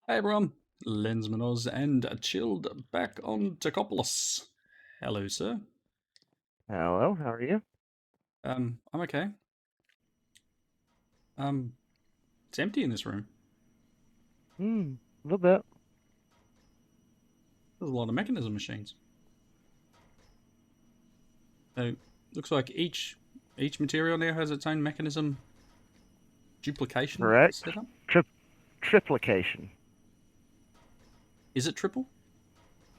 Hey everyone, Lensman Oz and Chilled back on Techopolis. Hello, sir. Hello, how are you? I'm okay. It's empty in this room. A little bit. There's a lot of mechanism machines. So looks like each material now has its own mechanism duplication Correct. setup. Triplication. Is it triple?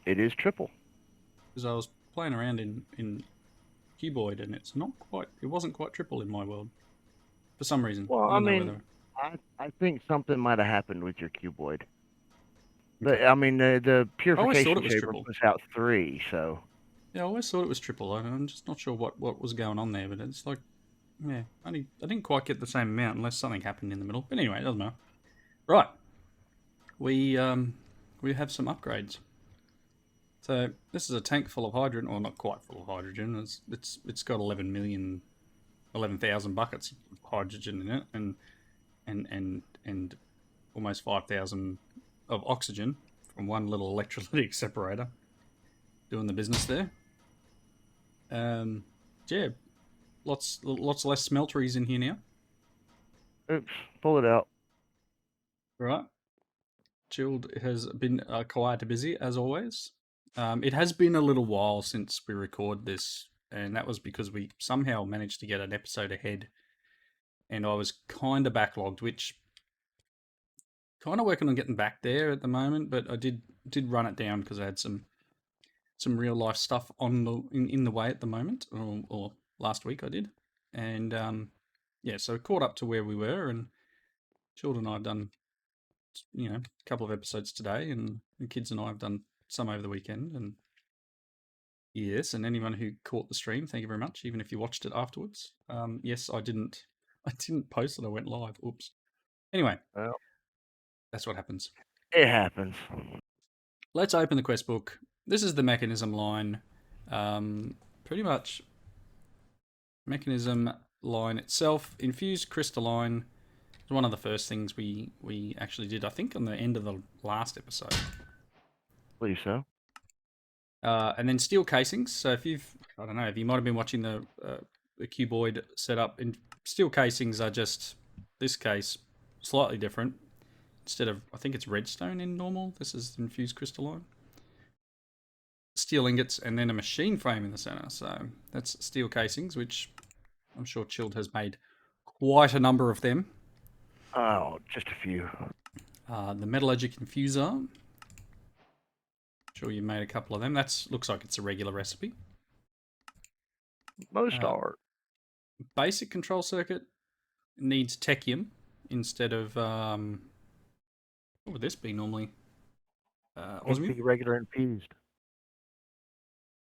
It is triple. Because I was playing around in Cuboid and it wasn't quite triple in my world for some reason. Well, I I don't know mean, whether. I think something might have happened with your cuboid. Okay. The I always thought purification it was chamber triple. puts out three, so Yeah, I always thought it was triple. I'm just not sure what was going on there, but it's like, yeah, I didn't quite get the same amount unless something happened in the middle. But anyway, it doesn't matter. Right, we um we have some upgrades. So this is a tank full of hydrogen, or not quite full of hydrogen. It's got 11,000 buckets of hydrogen in it, and almost 5,000 of oxygen from one little electrolytic separator doing the business there. Um, yeah, lots less smelteries in here now. oops, pull it out. Right. Chilled has been quite busy as always. It has been a little while since we record this, and that was because we somehow managed to get an episode ahead, and I was kind of backlogged, which kind of working on getting back there at the moment. But I did run it down because I had some real life stuff on in the way at the moment, or last week I did, and yeah, so caught up to where we were, and Chilled and I have done a couple of episodes today, and the kids and I have done some over the weekend. And yes, and anyone who caught the stream, thank you very much. Even if you watched it afterwards, yes, I didn't, I didn't post it. I went live. Oops. Anyway, Well, that's what happens. it happens. Let's open the quest book. This is the mechanism line. Pretty much mechanism line itself. Infused crystalline was one of the first things we actually did. I think on the end of the last episode. Believe so. And then steel casings. So I don't know, if you might have been watching the cuboid setup, and steel casings are just this case slightly different. Instead of, I think it's redstone in normal, this is infused crystalline. Steel ingots and then a machine frame in the center. So that's steel casings, which I'm sure Chilled has made quite a number of them. Oh, just a few. The metallurgic infuser. Sure, you made a couple of them. That looks like it's a regular recipe. Most Uh, are. Basic control circuit needs technium instead of what would this be normally? It'd Osmium. be regular infused.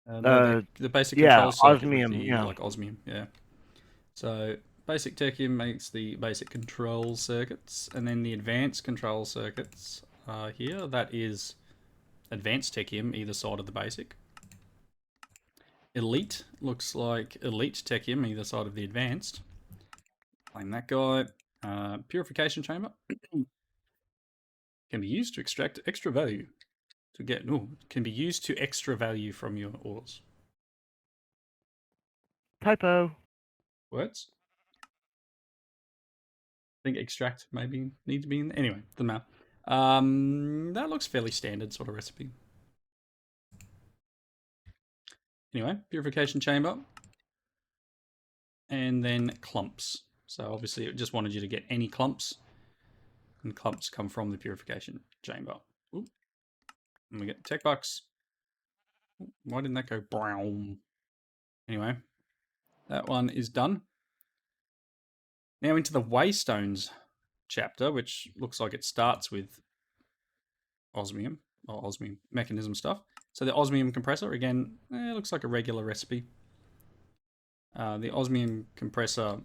No, Uh, the basic yeah, control circuit would osmium. be Yeah, like osmium. Yeah. So basic technium makes the basic control circuits, and then the advanced control circuits here. That is advanced technium either side of the basic. Elite looks like elite technium either side of the advanced. Claim that guy. Purification chamber can be used to extract extra value to get. No, can be used to extra value from your ores. typo. Words. I think extract maybe need to be in there. Anyway, doesn't matter. That looks fairly standard sort of recipe. Anyway, purification chamber, and then clumps. So obviously, it just wanted you to get any clumps, and clumps come from the purification chamber. Ooh. And we get tech bucks. Why didn't that go brown? Anyway, that one is done. Now into the waystones chapter, which looks like it starts with osmium or osmium mechanism stuff. So the osmium compressor, again, looks like a regular recipe. The osmium compressor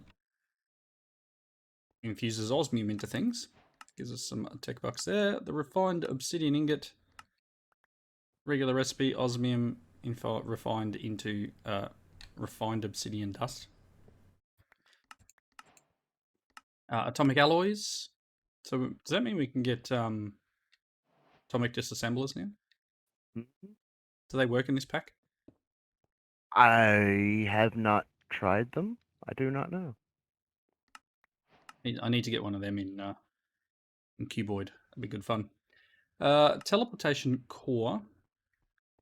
infuses osmium into things. Gives us some tech bucks there. The refined obsidian ingot, regular recipe, osmium refined into refined obsidian dust. Atomic alloys. So does that mean we can get atomic disassemblers now. Mhm. Do they work in this pack? I have not tried them. I do not know. I need to get one of them in Cuboid. That'd be good fun. Teleportation core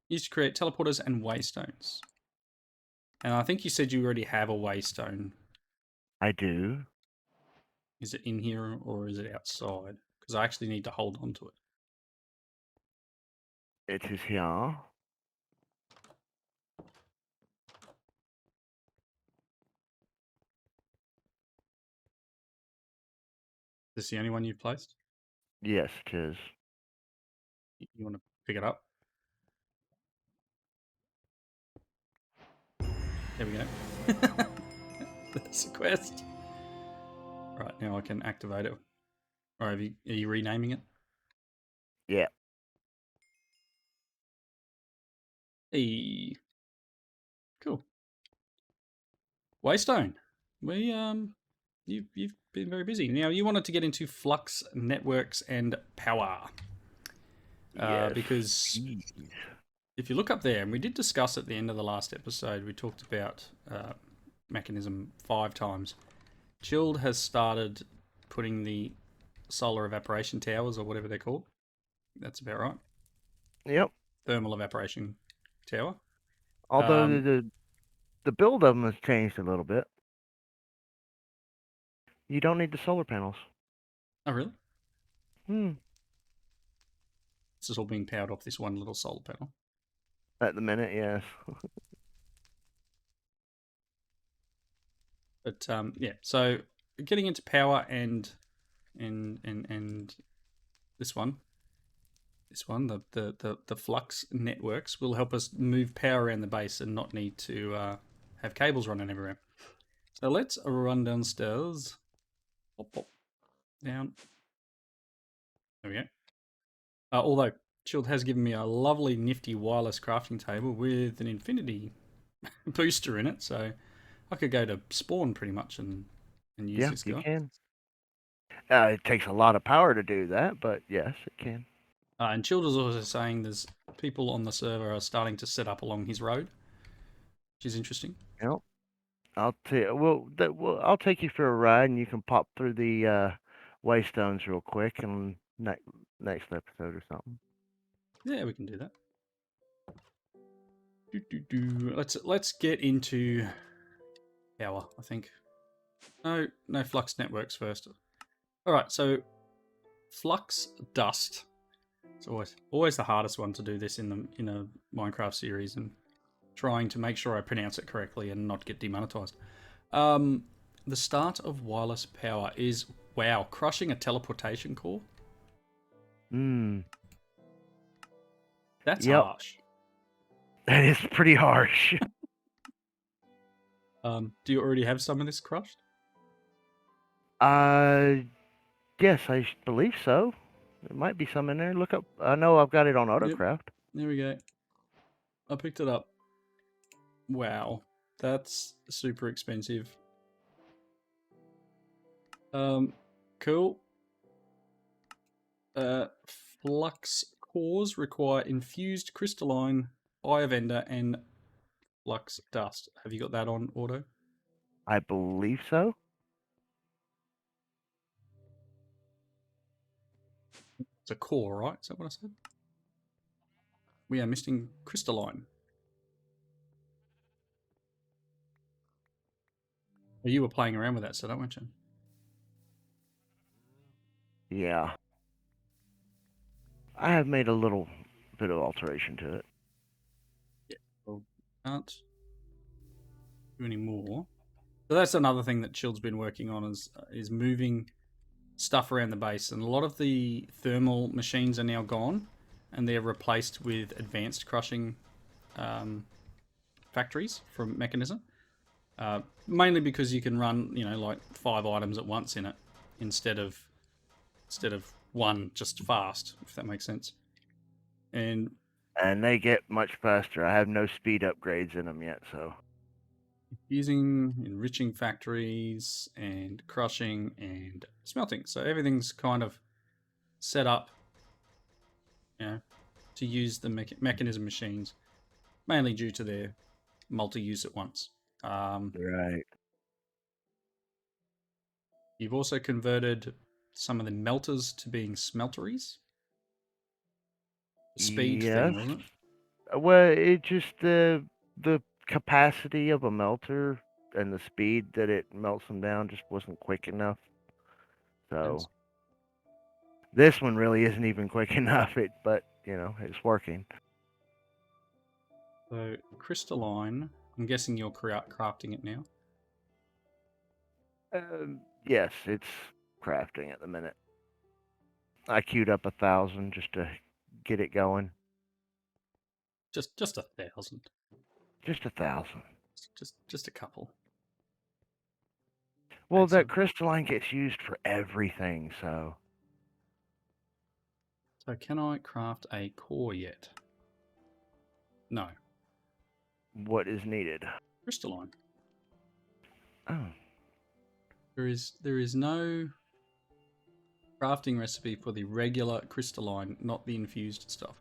used to create teleporters and waystones. And I think you said you already have a waystone. I do. Is it in here or is it outside? Because I actually need to hold on to it. It is here. Is this the only one you've placed? Yes, it is. You want to pick it up? There we go. That's a quest. Right, now I can activate it. Or are you renaming it? Yeah. Hey. Cool. Waystone. You've been very busy. Now you wanted to get into flux networks and power. Yes. Because Please. if you look up there, and we did discuss at the end of the last episode, we talked about Mekanism 5 times. Chilled has started putting the solar evaporation towers, or whatever they're called. That's about right. Yep. Thermal evaporation tower. Although the build of them has changed a little bit. You don't need the solar panels. Oh, really? Hmm. This is all being powered off this one little solar panel. At the minute, yes. But yeah, so getting into power and this one, the flux networks will help us move power around the base and not need to have cables running everywhere. So let's run downstairs. Pop, pop, down. There we go. Although Chilled has given me a lovely, nifty wireless crafting table with an infinity booster in it, so I could go to spawn pretty much and use Yeah, this you guy. can. It takes a lot of power to do that, but yes, it can. And Chilled is also saying there's people on the server are starting to set up along his road, which is interesting. Yep. I'll take you for a ride, and you can pop through the waystones real quick, and next episode or something. Yeah, we can do that. Let's get into power. I think no flux networks first. All right, so flux dust. It's always the hardest one to do this in a Minecraft series, and trying to make sure I pronounce it correctly and not get demonetized. The start of wireless power is, wow, crushing a teleportation core. Hmm. That's Yep. harsh. That is pretty harsh. Do you already have some of this crushed? Yes, I believe so. There might be some in there. Look up. I know I've got it on Yep. AutoCraft. There we go. I picked it up. Wow, that's super expensive. Cool. Flux cores require infused crystalline, eye of ender, and flux dust. Have you got that on auto? I believe so. It's a core, right? Is that what I said? We are missing crystalline. Oh, you were playing around with that, so weren't you? Yeah. I have made a little bit of alteration to it. Yeah. Well, can't do any more. So that's another thing that Chill's been working on is moving stuff around the base, and a lot of the thermal machines are now gone, and they're replaced with advanced crushing factories from Mekanism. Mainly because you can run, like 5 items at once in it instead of one just fast, if that makes sense. And they get much faster. I have no speed upgrades in them yet, so. using enriching factories and crushing and smelting, so everything's kind of set up you know, to use the mechanism machines, mainly due to their multi-use at once. Right. You've also converted some of the melters to being smelteries. Speed thing, Yes. wasn't it? Well, it just the capacity of a melter and the speed that it melts them down just wasn't quick enough. Yes. So this one really isn't even quick enough. But it's working. So crystalline. I'm guessing you're crafting it now. Yes, it's crafting at the minute. I queued up 1,000 just to get it going. Just 1,000. Just 1,000. Just a couple. Well, Okay, that so crystalline gets used for everything, so can I craft a core yet? No. what is needed? Crystalline. Oh, There is no crafting recipe for the regular crystalline, not the infused stuff.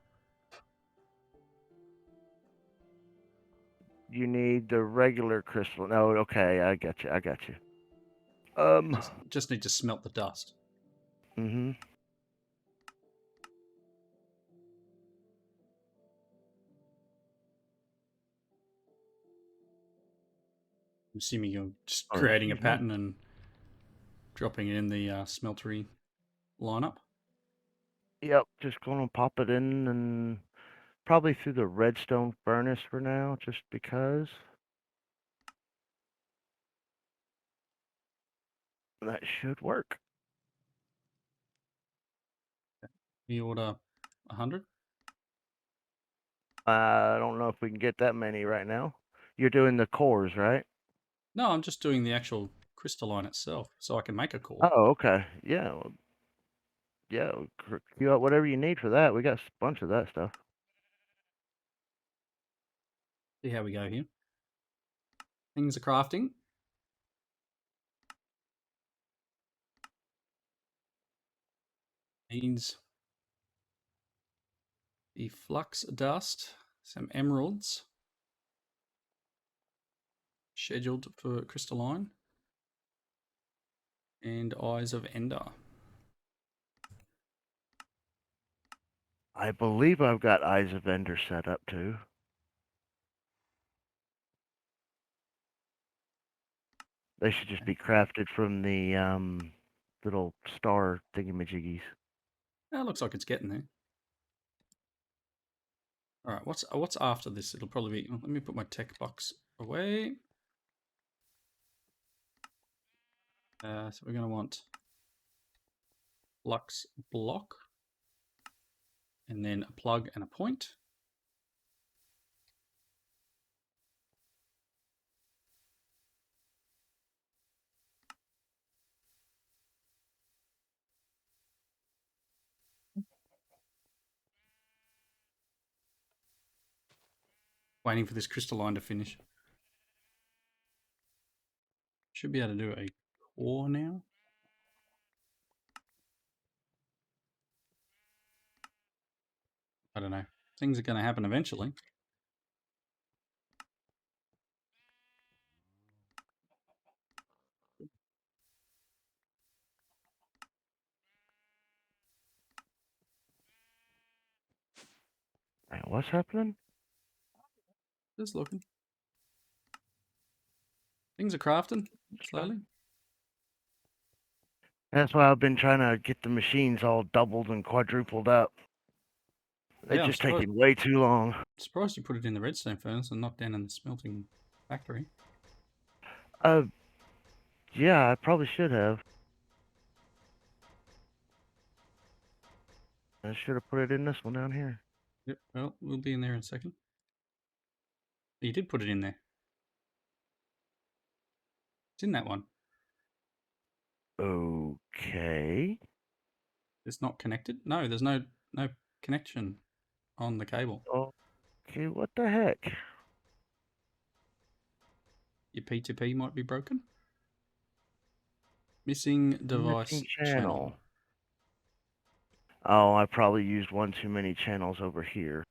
you need the regular crystal. No, okay, I got you. I got you. Um, Just need to smelt the dust. mm-hmm. I'm assuming you're just Oh, creating a excuse me. pattern and dropping it in the smeltery lineup. Yep, just gonna pop it in and probably through the redstone furnace for now, just because that should work. You order 100? I don't know if we can get that many right now. You're doing the cores, right? No, I'm just doing the actual crystalline itself, so I can make a core. Oh, okay. Yeah, well, yeah. Queue up whatever you need for that. We got a bunch of that stuff. See how we go here. Things are crafting. Needs the flux dust, some emeralds, scheduled for crystalline, and eyes of ender. I believe I've got Eyes of Ender set up too. They should just be crafted from the little star thingamajiggies. That looks like it's getting there. All right, what's after this? It'll probably be. Let me put my tech box away. So we're going to want flux block, and then a plug and a point. Waiting for this crystalline to finish. Should be able to do a core now. I don't know. Things are going to happen eventually. Right, what's happening? Just looking. Things are crafting slowly. That's why I've been trying to get the machines all doubled and quadrupled up. They're Yeah, just taking way too long. surprised you put it in the redstone furnace and not down in the smelting factory. Uh, yeah, I probably should have. I should have put it in this one down here. Yep, well, we'll be in there in a second. You did put it in there. It's in that one. Okay. It's not connected? No, there's no connection on the cable. Okay, what the heck? Your P2P might be broken. Missing device Missing channel. channel. Oh, I probably used one too many channels over here.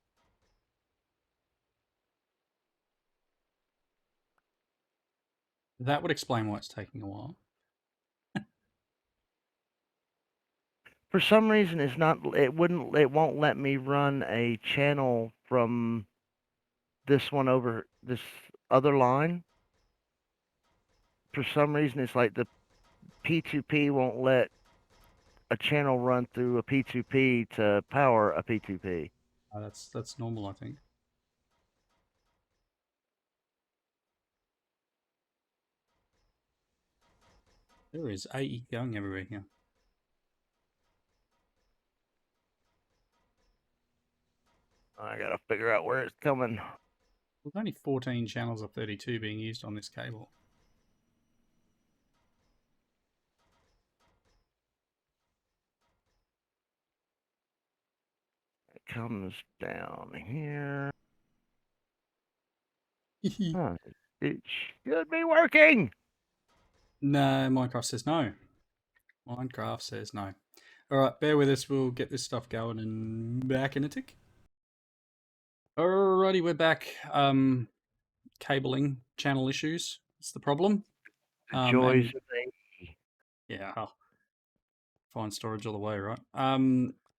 That would explain why it's taking a while. For some reason, it's not. It won't let me run a channel from this one over this other line. For some reason, it's like the P2P won't let a channel run through a P2P to power a P2P. That's normal, I think. There is AE going everywhere here. I gotta figure out where it's coming. There's only 14 channels of 32 being used on this cable. It comes down here. Huh, it should be working. No, Minecraft says no. Minecraft says no. Alright, bear with us. We'll get this stuff going and back in a tick. Alrighty, we're back. Cabling channel issues. That's the problem. The joys And of AE. yeah, find storage all the way, right?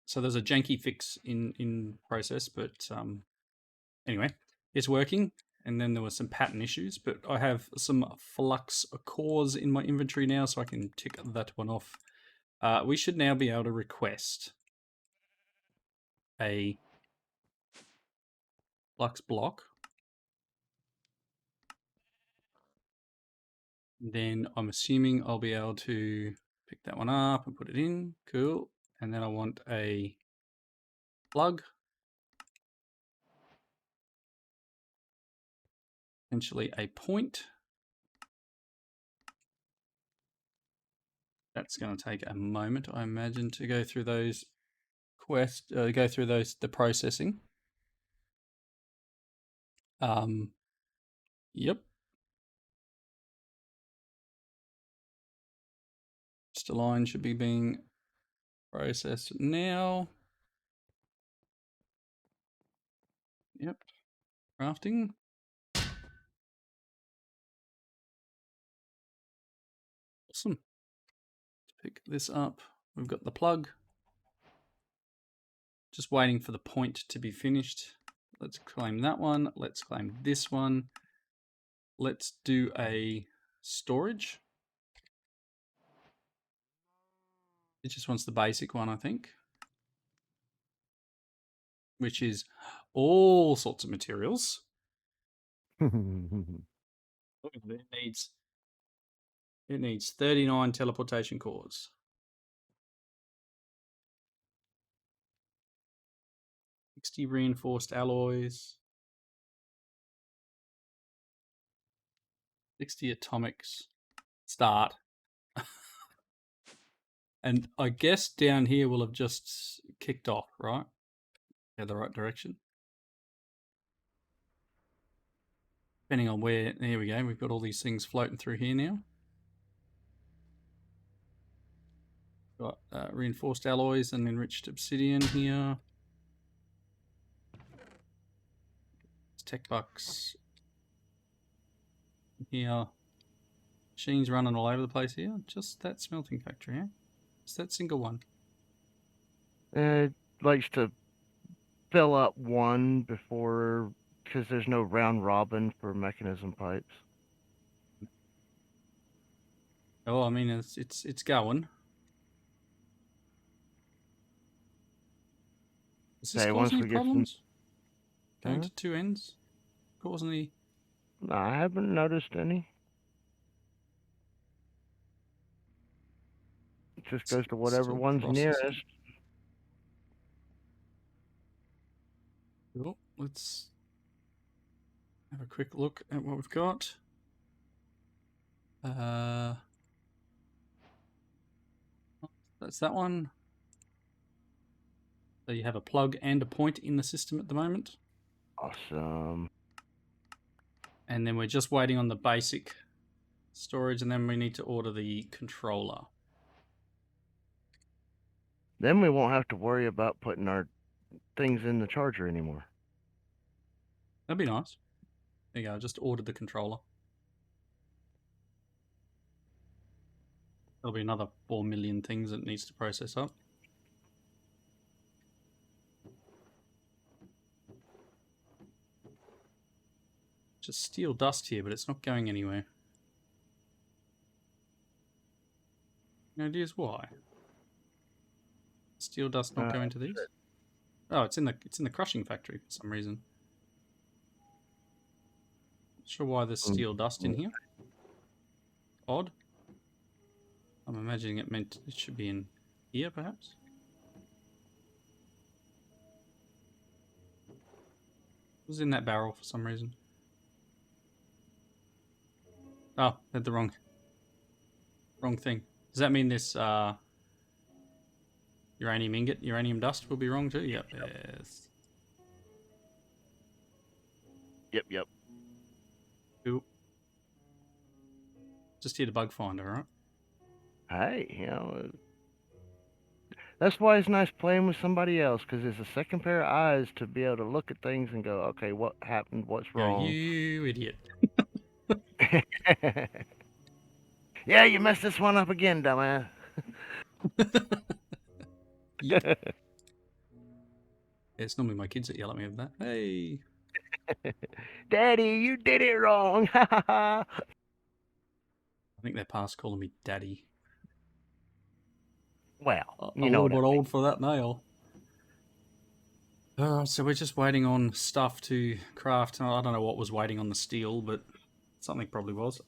So there's a janky fix in process, but anyway, it's working. And then there were some pattern issues, but I have some flux cores in my inventory now, so I can tick that one off. We should now be able to request a flux block. Then I'm assuming I'll be able to pick that one up and put it in. Cool. And then I want a plug. Potentially a point. That's going to take a moment, I imagine, to go through those the processing. Yep. Just a line should be being processed now. Yep. Crafting. Awesome. Let's pick this up. We've got the plug. Just waiting for the point to be finished. Let's claim that one. Let's claim this one. Let's do a storage. It just wants the basic one, I think, which is all sorts of materials. It needs 39 teleportation cores. 60 reinforced alloys. 60 atomics. Start. And I guess down here will have just kicked off, right? Yeah, the right direction. Depending on where, there we go. We've got all these things floating through here now. Got reinforced alloys and enriched obsidian here. Tech bucks here. Machines running all over the place here. Just that smelting factory, eh? Just that single one. It likes to fill up one before, because there's no round robin for mechanism pipes. Oh, I mean, it's going. Does this Okay, cause once any we get some, problems? Going to two ends? Cause any? I haven't noticed any. It just goes to whatever Still one's processing. nearest. Cool. Let's have a quick look at what we've got. That's that one. So you have a plug and a point in the system at the moment. Awesome. And then we're just waiting on the basic storage, and then we need to order the controller. Then we won't have to worry about putting our things in the charger anymore. That'd be nice. There you go. I just ordered the controller. There'll be another 4 million things it needs to process up. Just steel dust here, but it's not going anywhere. Any ideas why? Steel dust not going to these? Oh, it's in the crushing factory for some reason. Not sure why there's steel dust in here. Odd. I'm imagining it should be in here, perhaps. It was in that barrel for some reason. Oh, had the wrong thing. Does that mean this uranium ingot, uranium dust will be wrong too? Yep. Yes. Yep. Cool. Just here to bug find, alright? Hey, that's why it's nice playing with somebody else, because it's a second pair of eyes to be able to look at things and go, okay, what happened? What's Go, wrong? you idiot. Yeah, you messed this one up again, dumbass. Yep. It's normally my kids that yell at me with that. Hey. Daddy, you did it wrong. I think they're past calling me daddy. Well, A you know little what bit I mean. old for that nail. So we're just waiting on stuff to craft. I don't know what was waiting on the steel, but something probably was.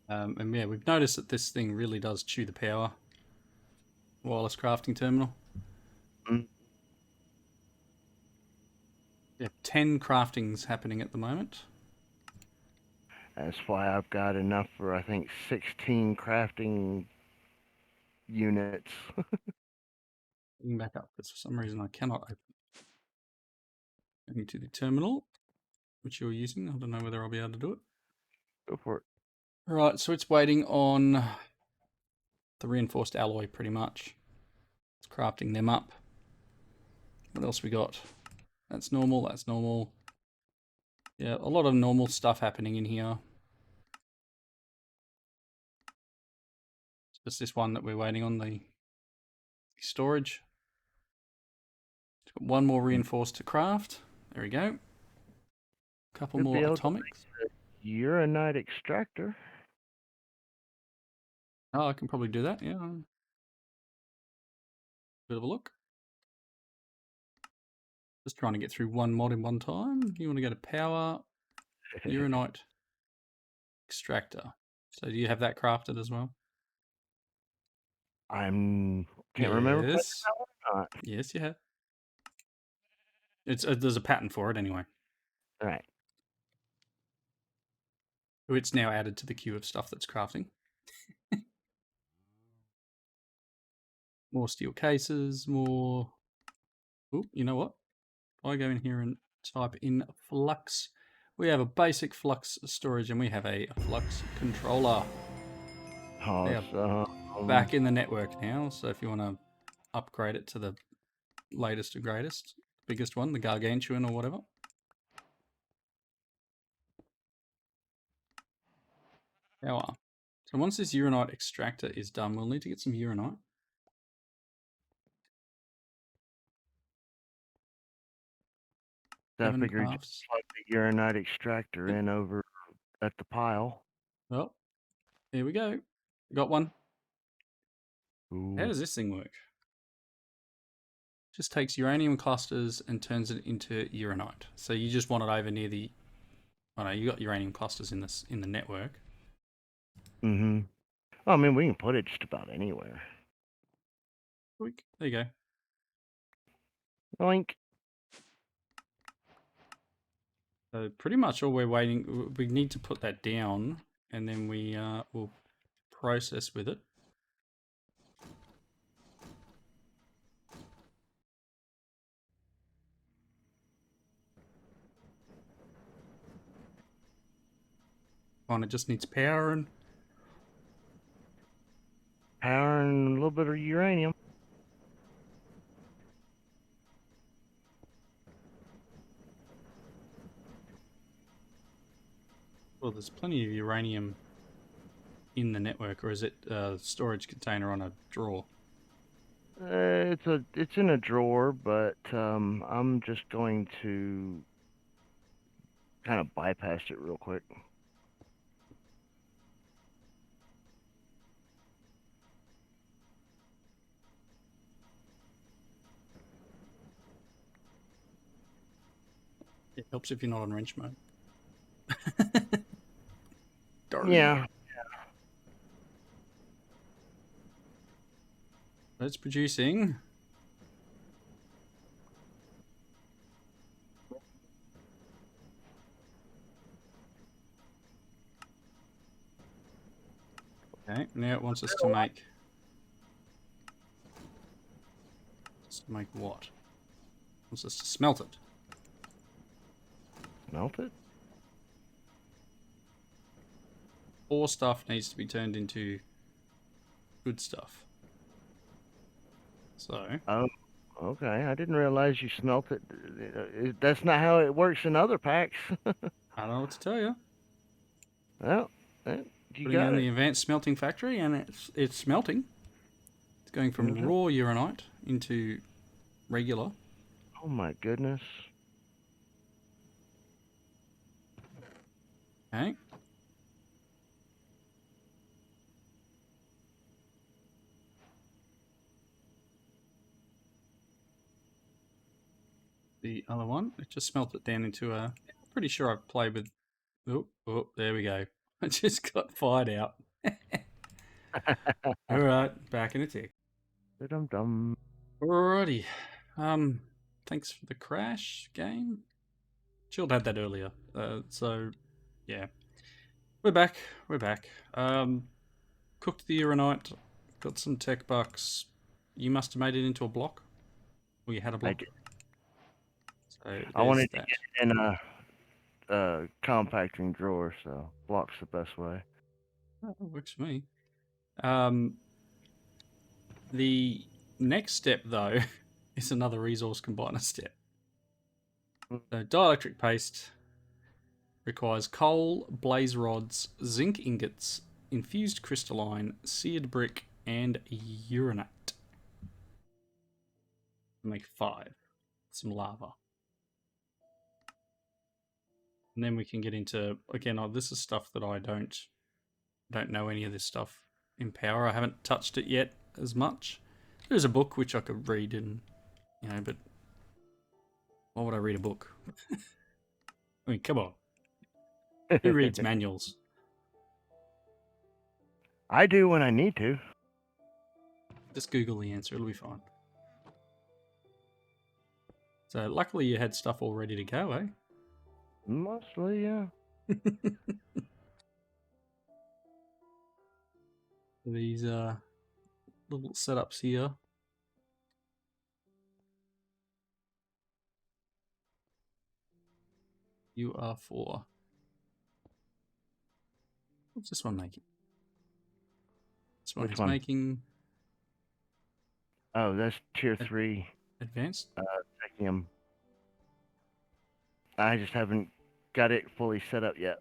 And yeah, we've noticed that this thing really does chew the power. Wireless crafting terminal. Mm. Yeah, 10 craftings happening at the moment. That's why I've got enough for, I think, 16 crafting units. Getting back up because for some reason I cannot open. Going to the terminal, which you're using. I don't know whether I'll be able to do it. Go for it. Right, so it's waiting on the reinforced alloy pretty much. It's crafting them up. What else we got? That's normal, that's normal. Yeah, a lot of normal stuff happening in here. It's just this one that we're waiting on, the storage. It's got one more reinforced to craft. There we go. A couple Should be more able to atomics. make the uranite extractor. Oh, I can probably do that, yeah. Bit of a look. Just trying to get through one mod in one time. You want to go to power, uranite extractor. So do you have that crafted as well? Can't remember if I did Yes. that one or not. Yes, you have. It's there's a pattern for it anyway. All right. It's now added to the queue of stuff that's crafting. More steel cases, more... Ooh, you know what? If I go in here and type in flux, we have a basic flux storage and we have a flux controller. They are Awesome. back in the network now, so if you want to upgrade it to the latest and greatest, biggest one, the gargantuan or whatever. Power. So once this uranite extractor is done, we'll need to get some uranite. I 7 figured just crafts. plug the uranite extractor in over at the pile. Well, here we go. Got one. Ooh. How does this thing work? Just takes uranium clusters and turns it into uranite. So you just want it over near the... Oh no, you got uranium clusters in the network. Mm-hmm. Well, I mean, we can put it just about anywhere. There you go. Link. So pretty much all we're waiting... We need to put that down and then we will process with it. on. It just needs power and Power and a little bit of uranium. well, there's plenty of uranium in the network, or is it a storage container on a drawer? It's in a drawer, but I'm just going to kind of bypass it real quick. It helps if you're not on wrench mode. Darn. Yeah. It's producing. Okay, now it wants us to make. To make what? It wants us to smelt it. Melt it. Poor stuff needs to be turned into good stuff. So. Oh, okay. I didn't realize you smelt it. That's not how it works in other packs. I don't know what to tell you. Well, you Putting got in it. the advanced smelting factory, and it's smelting. It's going from Is it? raw uranite into regular. Oh my goodness. Okay. The other one, it just smelted it down into a. Pretty sure I've played with. Oh, there we go. I just got fired out. All right, back in a tick. Dum dum. Alrighty. Thanks for the crash game. Shield had that earlier. So yeah, we're back. We're back. Cooked the uranite. Got some tech bucks. You must have made it into a block. Or you had a I block. did. So I there's wanted to that. get it in a compacting drawer, so block's the best way. Oh, that works for me. Um, the next step though is another resource combiner step. So dielectric paste requires coal, blaze rods, zinc ingots, infused crystalline, seared brick, and uranite. Make 5. Some lava. And then we can get into again. This is stuff that I don't know any of this stuff in Power. I haven't touched it yet as much. There's a book which I could read, and but why would I read a book? I mean, come on, who reads manuals? I do when I need to. Just Google the answer; it'll be fine. So luckily you had stuff all ready to go, eh? Mostly, yeah. These little setups here. You are for. What's this one making? This one Which is one? making Oh, that's tier 3 advanced. technium. I just haven't got it fully set up yet.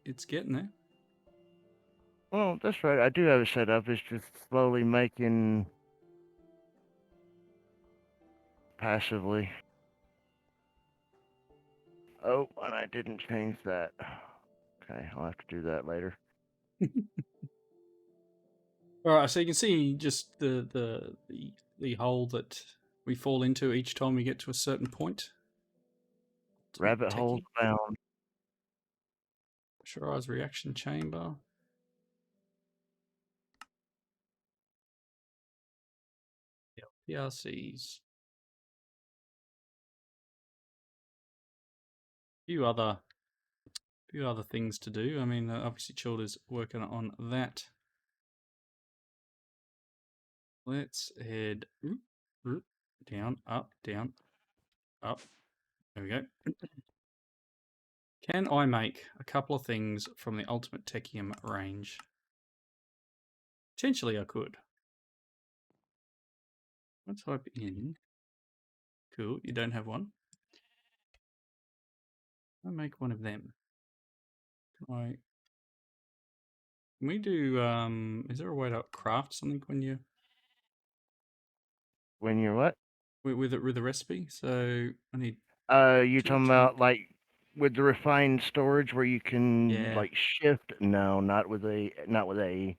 It's getting there. Well, that's right. I do have it set up. It's just slowly making passively. Oh, and I didn't change that. Okay, I'll have to do that later. All right, so you can see just the hole that we fall into each time we get to a certain point. Ultimate Rabbit holes techie. abound. Pressurized reaction chamber. Yeah, PRCs. Few other things to do. I mean, obviously, Chilled is working on that. Let's head down, up, down, up. There we go. Can I make a couple of things from the ultimate technium range? Potentially I could. Let's type in. Cool, you don't have one. I'll make one of them. Can we do, is there a way to craft something when you... When you're what? With a recipe? So I need You're two talking about like with the refined storage where you can Yeah. like shift? No, not with a.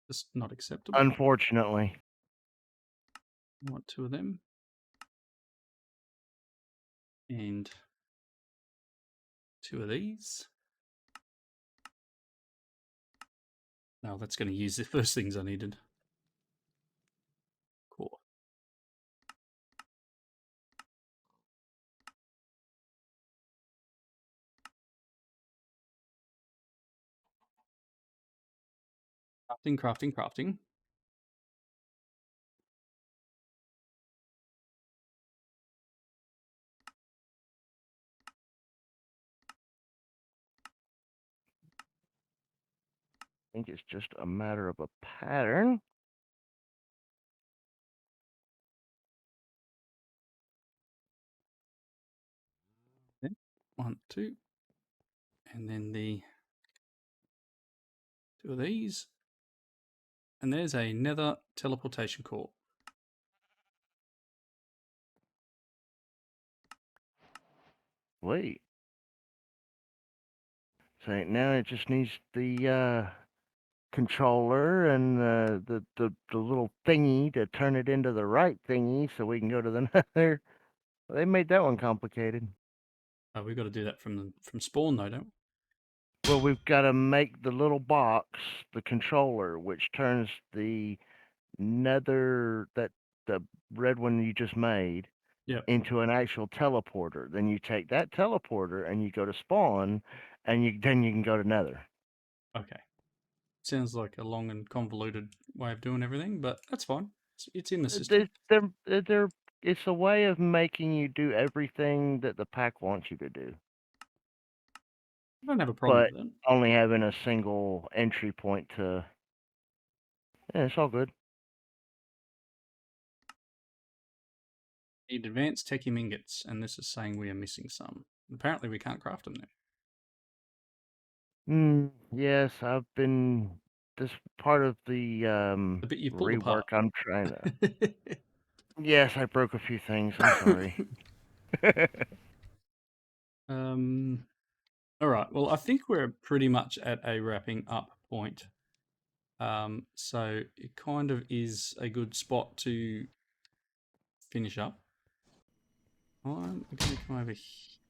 Just not acceptable. Unfortunately. I want 2 of them. And 2 of these. No, that's going to use the first things I needed. Cool. Crafting. I think it's just a matter of a pattern. Okay. 1, 2. And then the 2 of these. And there's a nether teleportation core. Wait. So now it just needs the controller and the little thingy to turn it into the right thingy so we can go to the nether. They made that one complicated. Oh, we've got to do that from spawn though, don't we? Well, we've got to make the little box the controller, which turns the nether, the red one you just made, Yep. into an actual teleporter. Then you take that teleporter and you go to spawn, and then you can go to nether. Okay. Sounds like a long and convoluted way of doing everything, but that's fine. It's in the system. It's a way of making you do everything that the pack wants you to do, I don't have a problem but with it. only having a single entry point to. Yeah, it's all good. Need advanced techie ingots, and this is saying we are missing some. Apparently we can't craft them there. Yes, I've been this part of the The bit you pulled rework. apart. I'm trying to. Yes, I broke a few things. I'm sorry. All right. Well, I think we're pretty much at a wrapping up point. So it kind of is a good spot to finish up. I'm going to come over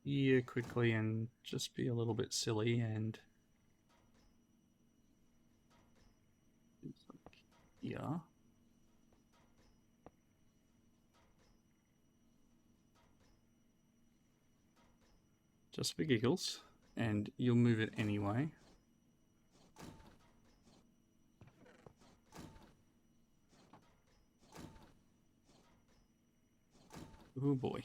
here quickly and just be a little bit silly and here. Just for giggles, and you'll move it anyway. Oh boy.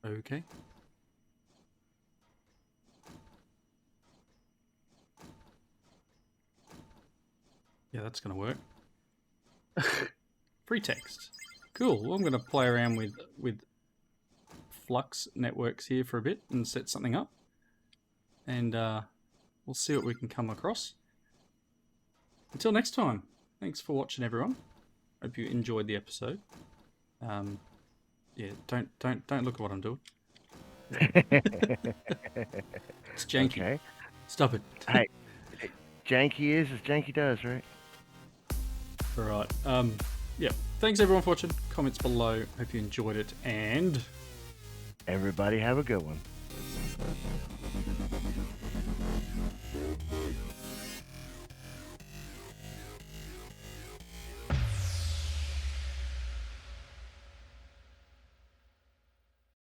Okay. Yeah, that's going to work. Free text. Cool. Well, I'm going to play around with flux networks here for a bit and set something up. And we'll see what we can come across. Until next time, thanks for watching, everyone. Hope you enjoyed the episode. Yeah, don't look at what I'm doing. It's janky. Okay. Stop it. Hey, janky is as janky does, right? All right. Yeah. Thanks everyone for watching. Comments below. Hope you enjoyed it, and everybody have a good one.